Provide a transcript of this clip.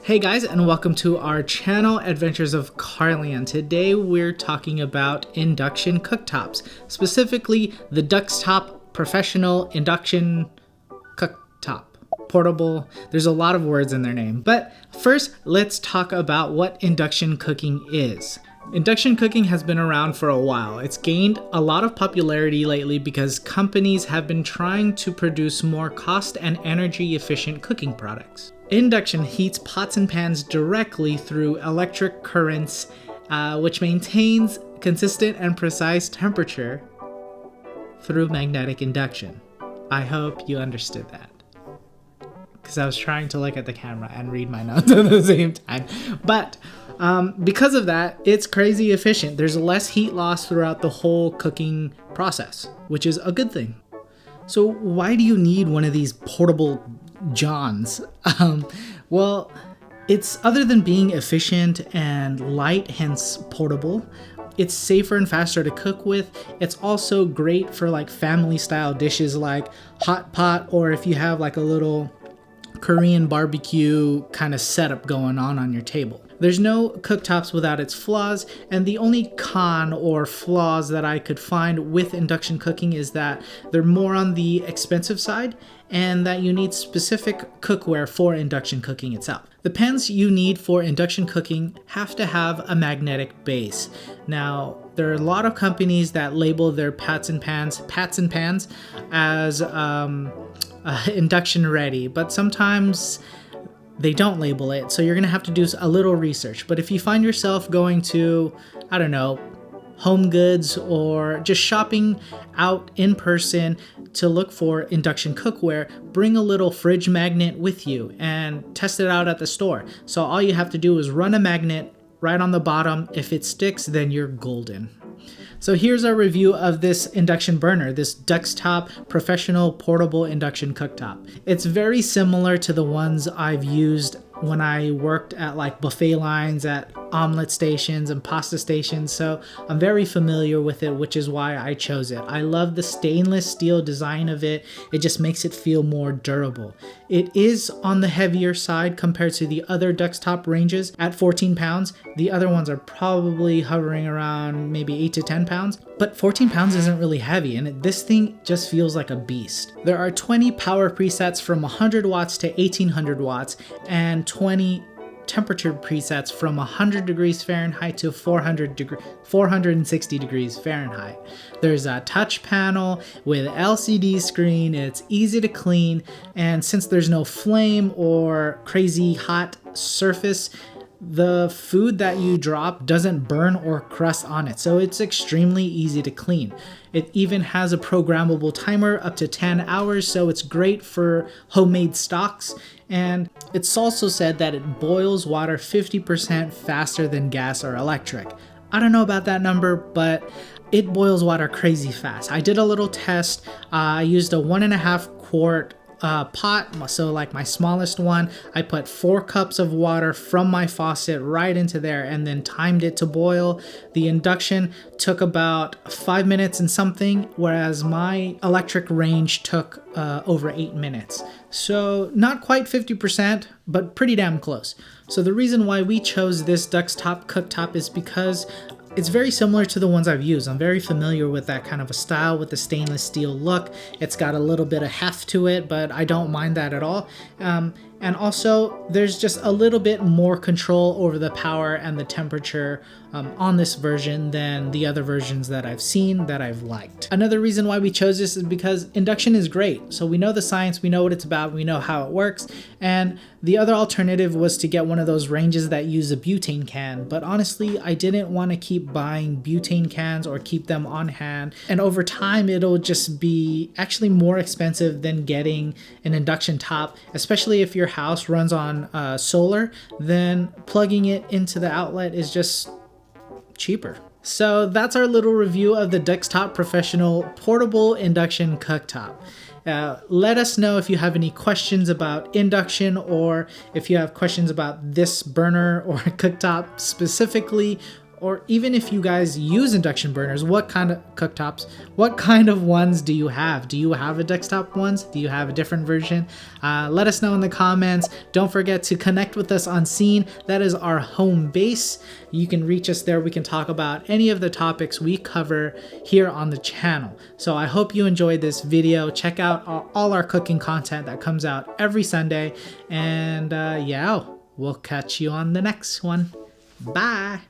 Hey guys, and welcome to our channel, Adventures of Carlienne. Today we're talking about induction cooktops, specifically the Duxtop Professional Induction Cooktop. Portable, there's a lot of words in their name. But first, let's talk about what induction cooking is. Induction cooking has been around for a while. It's gained a lot of popularity lately because companies have been trying to produce more cost and energy efficient cooking products. Induction heats pots and pans directly through electric currents, which maintains consistent and precise temperature through magnetic induction. I hope you understood that, because I was trying to look at the camera and read my notes at the same time. But because of that, it's crazy efficient. There's less heat loss throughout the whole cooking process, which is a good thing. So why do you need one of these portable Johns? Well, it's other than being efficient and light, hence portable, it's safer and faster to cook with. It's also great for like family style dishes like hot pot, or if you have like a little Korean barbecue kind of setup going on your table. There's no cooktops without its flaws, and the only con or flaws that I could find with induction cooking is that they're more on the expensive side and that you need specific cookware for induction cooking itself. The pans you need for induction cooking have to have a magnetic base. Now, there are a lot of companies that label their pots and pans as induction ready, but sometimes they don't label it, so you're gonna have to do a little research. But if you find yourself going to, I don't know, Home Goods or just shopping out in person to look for induction cookware, bring a little fridge magnet with you and test it out at the store. So all you have to do is run a magnet right on the bottom. If it sticks, then you're golden. So here's our review of this induction burner, this Duxtop Professional Portable Induction Cooktop. It's very similar to the ones I've used when I worked at like buffet lines at omelet stations and pasta stations, so I'm very familiar with it, which is why I chose it. I love the stainless steel design of it. It just makes it feel more durable. It is on the heavier side compared to the other Duxtop ranges at 14 pounds. The other ones are probably hovering around maybe 8 to 10 pounds, but 14 pounds isn't really heavy, and this thing just feels like a beast. There are 20 power presets from 100 watts to 1800 watts and 20 temperature presets from 100 degrees Fahrenheit to 460 degrees Fahrenheit. There's a touch panel with LCD screen. It's easy to clean, and since there's no flame or crazy hot surface, the food that you drop doesn't burn or crust on it, so it's extremely easy to clean. It even has a programmable timer up to 10 hours, so it's great for homemade stocks. And it's also said that it boils water 50% faster than gas or electric. I don't know about that number, but it boils water crazy fast. I did a little test. I used a 1.5 quart pot, so like my smallest one. I put 4 cups of water from my faucet right into there and then timed it to boil. The induction took about 5 minutes and something, whereas my electric range took over 8 minutes. So not quite 50%, but pretty damn close. So the reason why we chose this Duxtop cooktop is because it's very similar to the ones I've used. I'm very familiar with that kind of a style with the stainless steel look. It's got a little bit of heft to it, but I don't mind that at all. And also, there's just a little bit more control over the power and the temperature on this version than the other versions that I've seen that I've liked. Another reason why we chose this is because induction is great. So we know the science, we know what it's about, we know how it works. And the other alternative was to get one of those ranges that use a butane can. But honestly, I didn't want to keep buying butane cans or keep them on hand. And over time, it'll just be actually more expensive than getting an induction top, especially if your house runs on solar. Then plugging it into the outlet is just cheaper. So that's our little review of the Duxtop Professional Portable Induction Cooktop. Let us know if you have any questions about induction, or if you have questions about this burner or cooktop specifically, or even if you guys use induction burners, what kind of cooktops, what kind of ones do you have? Do you have a Duxtop ones? Do you have a different version? Let us know in the comments. Don't forget to connect with us on Cene. That is our home base. You can reach us there. We can talk about any of the topics we cover here on the channel. So I hope you enjoyed this video. Check out all our cooking content that comes out every Sunday. And yeah, we'll catch you on the next one. Bye.